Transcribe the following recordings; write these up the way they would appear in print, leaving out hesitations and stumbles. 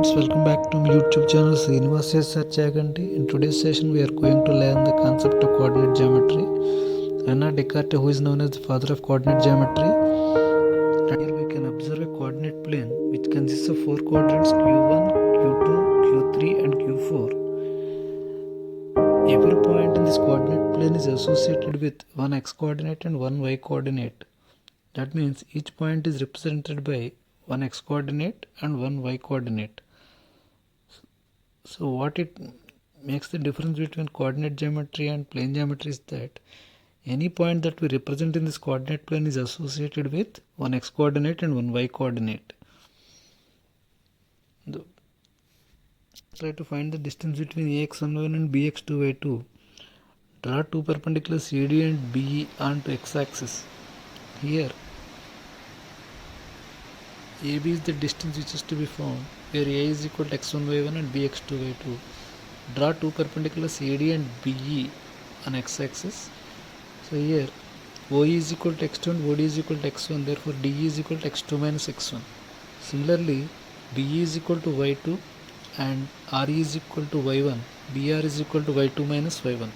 friends, welcome back to my YouTube channel Srinivas Search Chaganti. In today's session, we are going to learn the concept of coordinate geometry. Rene Descartes, who is known as the father of coordinate geometry. And here we can observe a coordinate plane which consists of four quadrants Q1, Q2, Q3 and Q4. Every point in this coordinate plane is associated with one x coordinate and one y coordinate. That means each point is represented by one x coordinate and one y coordinate. So what it makes the difference between coordinate geometry and plane geometry is that any point that we represent in this coordinate plane is associated with one x coordinate and one y coordinate. Try to find the distance between ax11 and bx2y2. Draw two perpendicular CD and BE onto x-axis. Here AB is the distance which is to be found, where A is equal to x1 y1 and b x2 y2. Draw two perpendicular CD and BE on x-axis. So here OE is equal to x2 and OD is equal to x1, therefore DE is equal to x2 minus x1. Similarly, BE is equal to y2 and RE is equal to y1, BR is equal to y2 minus y1.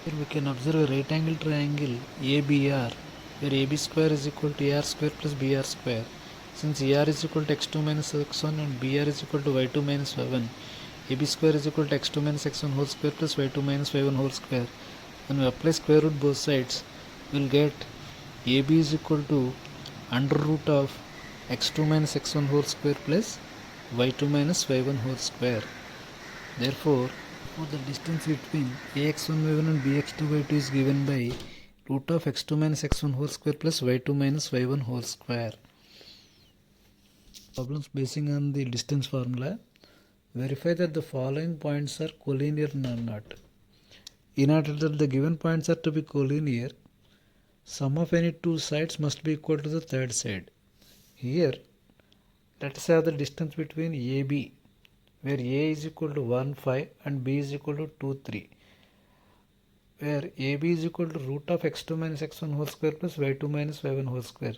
Here we can observe a right angle triangle ABR, where AB square is equal to AR square plus BR square. Since AR is equal to x2 minus x1 and BR is equal to y2 minus y1, AB square is equal to x2 minus x1 whole square plus y2 minus y1 whole square. When we apply square root both sides, we will get AB is equal to under root of x2 minus x1 whole square plus y2 minus y1 whole square. Therefore, the distance between ax1 y1 and bx2 y2 is given by root of x2 minus x1 whole square plus y2 minus y1 whole square. Problems basing on the distance formula. Verify that the following points are collinear or not. In order that the given points are to be collinear, sum of any two sides must be equal to the third side. Here, let us have the distance between AB, where A is equal to 1, 5 and B is equal to 2, 3. Where AB is equal to root of x2 minus x1 whole square plus y2 minus y1 whole square.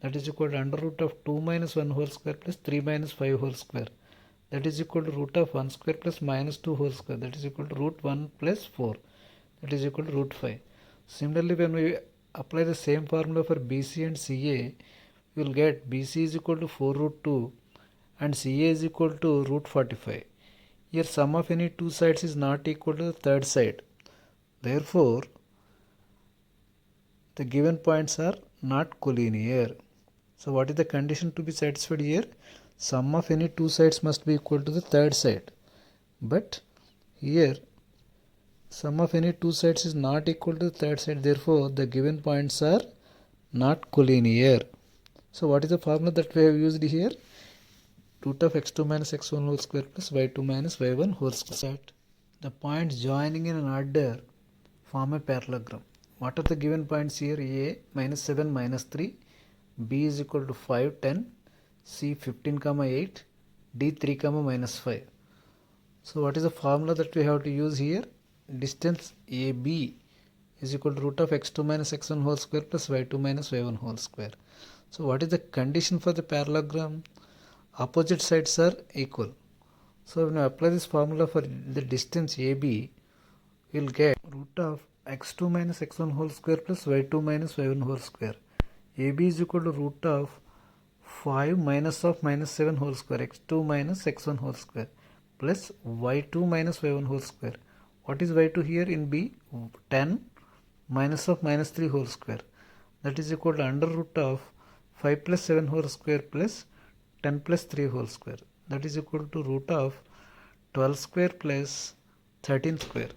That is equal to under root of 2 minus 1 whole square plus 3 minus 5 whole square. That is equal to root of 1 square plus minus 2 whole square. That is equal to root 1 plus 4. That is equal to root 5. Similarly, when we apply the same formula for BC and CA, we will get BC is equal to 4 root 2 and CA is equal to root 45. Here sum of any two sides is not equal to the third side. Therefore, the given points are not collinear. So what is the condition to be satisfied here? Sum of any two sides must be equal to the third side. But here sum of any two sides is not equal to the third side. Therefore, the given points are not collinear. So what is the formula that we have used here? Root of x2 minus x1 whole square plus y2 minus y1 whole square. The points joining in an order form a parallelogram. What are the given points here? A minus 7 minus 3, B is equal to 5 10, C 15 comma 8, D 3 comma minus 5. So what is the formula that we have to use here? Distance AB is equal to root of x2 minus x1 whole square plus y2 minus y1 whole square. So what is the condition for the parallelogram? Opposite sides are equal. So when we apply this formula for the distance AB, we will get root of x2 minus x1 whole square plus y2 minus y1 whole square. AB is equal to root of 5 minus of minus 7 whole square, x2 minus x1 whole square plus y2 minus y1 whole square. What is y2 here in B? 10 minus of minus 3 whole square. That is equal to under root of 5 plus 7 whole square plus 10 plus 3 whole square. That is equal to root of 12 square plus 13 square.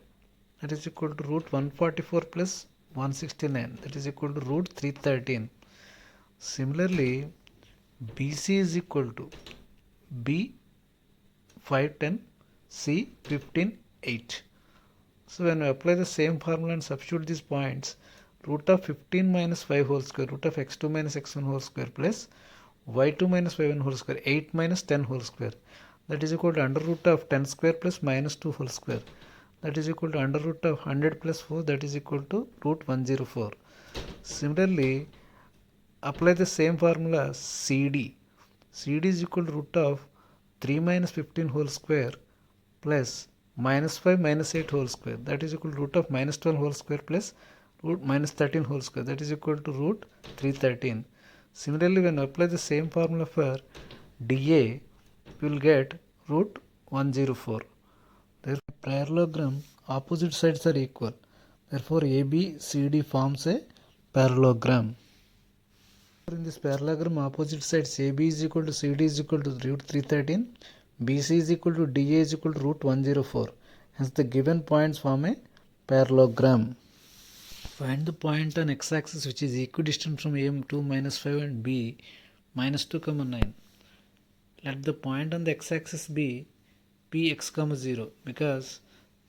That is equal to root 144 plus 169. That is equal to root 313. Similarly, BC is equal to B 510, C 15, 8. So when we apply the same formula and substitute these points, root of 15 minus 5 whole square, root of x2 minus x1 whole square plus y2 minus y1 whole square, 8 minus 10 whole square. That is equal to under root of 10 square plus minus 2 whole square. That is equal to under root of 100 plus 4, that is equal to root 104. Similarly, apply the same formula CD. CD is equal to root of 3 minus 15 whole square plus minus 5 minus 8 whole square, that is equal to root of minus 12 whole square plus root minus 13 whole square, that is equal to root 313. Similarly, when apply the same formula for dA, we will get root 104. Therefore, parallelogram opposite sides are equal. Therefore, ABCD forms a parallelogram. In this parallelogram, opposite sides AB is equal to CD is equal to root 313, BC is equal to DA is equal to root 104. Hence, the given points form a parallelogram. Find the point on x-axis which is equidistant from A 2 minus 5 and B minus 2, 9. Let the point on the x-axis be Px, 0 because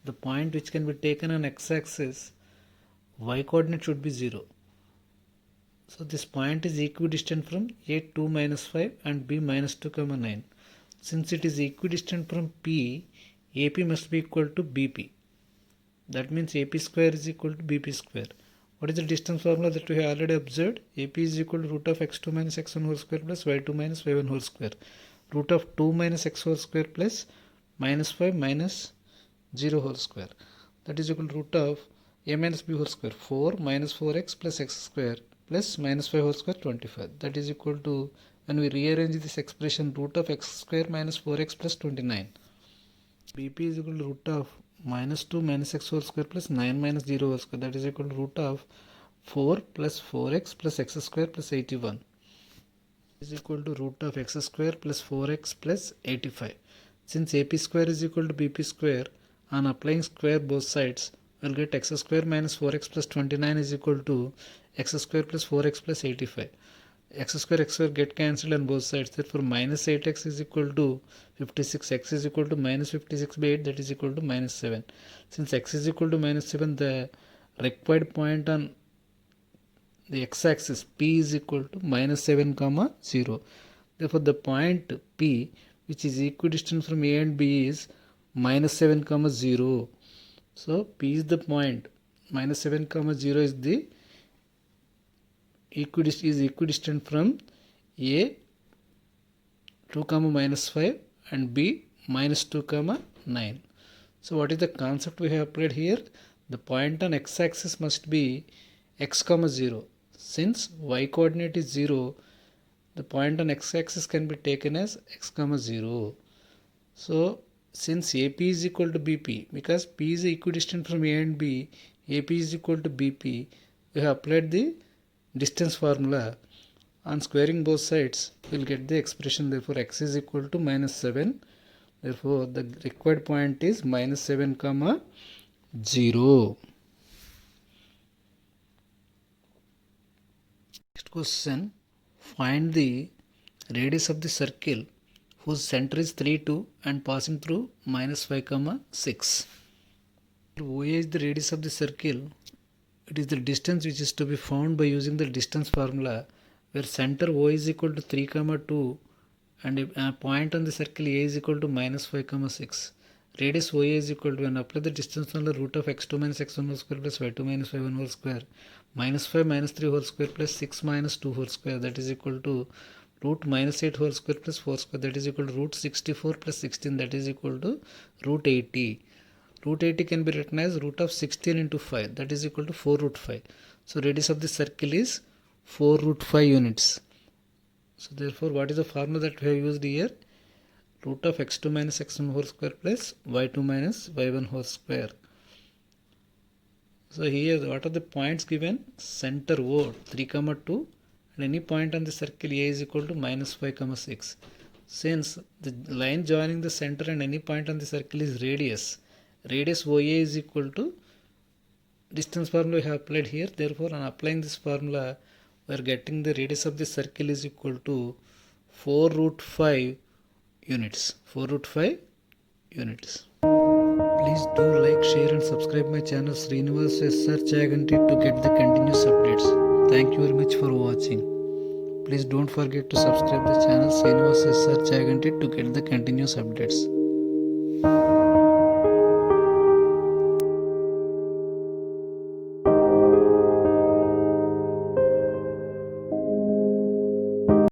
the point which can be taken on x-axis y coordinate should be 0. So this point is equidistant from A 2 minus 5 and B minus 2, 9. Since it is equidistant from P, AP must be equal to BP. That means AP square is equal to BP square. What is the distance formula that we have already observed? AP is equal to root of x2 minus x1 whole square plus y2 minus y1 whole square. Root of 2 minus x whole square plus minus 5 minus 0 whole square. That is equal to root of a minus b whole square. 4 minus 4x plus x square plus minus 5 whole square 25. That is equal to, when we rearrange this expression, root of x square minus 4x plus 29. BP is equal to root of minus 2 minus x whole square plus 9 minus 0 whole square, that is equal to root of 4 plus 4x plus x square plus 81 is equal to root of x square plus 4x plus 85. Since AP square is equal to BP square, on applying square both sides, we will get x square minus 4x plus 29 is equal to x square plus 4x plus 85. X square get cancelled on both sides. Therefore, minus 8x is equal to 56. X is equal to minus 56 by 8, that is equal to minus 7. Since x is equal to minus 7, the required point on the x-axis P is equal to minus 7, 0. Therefore, the point P, which is equidistant from A and B, is minus 7, 0. So, P is the point. Minus 7, 0 is the equidistant from A 2, minus 5 and B minus 2, 9. So what is the concept we have applied here? The point on x-axis must be x, 0. Since y coordinate is 0, the point on x-axis can be taken as x, 0. So since AP is equal to BP, because P is equidistant from A and B, AP is equal to BP, we have applied the distance formula. On squaring both sides, we will get the expression. Therefore, x is equal to minus 7. Therefore, the required point is minus 7, 0. Next question. Find the radius of the circle whose center is 3, 2 and passing through minus 5, 6. OA is the radius of the circle. It is the distance which is to be found by using the distance formula, where center O is equal to 3, 2 and a point on the circle A is equal to minus 5, 6. Radius OA is equal to, when apply the distance formula, root of x2 minus x1 whole square plus y2 minus y1 whole square minus 5 minus 3 whole square plus 6 minus 2 whole square, that is equal to root minus 8 whole square plus 4 square, that is equal to root 64 plus 16, that is equal to root 80. Root 80 can be written as root of 16 into 5, that is equal to 4 root 5. So radius of the circle is 4 root 5 units. So therefore, what is the formula that we have used here? Root of x2 minus x1 whole square plus y2 minus y1 whole square. So here, what are the points given? Center O 3, 2 and any point on the circle A is equal to minus 5, 6. Since the line joining the center and any point on the circle is radius, radius OA is equal to distance formula we have applied here. Therefore, on applying this formula, we are getting the radius of the circle is equal to 4 root 5 units. 4 root 5 units. Please do like, share and subscribe my channel Srinivas SR Chaganti to get the continuous updates. Thank you very much for watching. Please don't forget to subscribe the channel Srinivas SR Chaganti to get the continuous updates.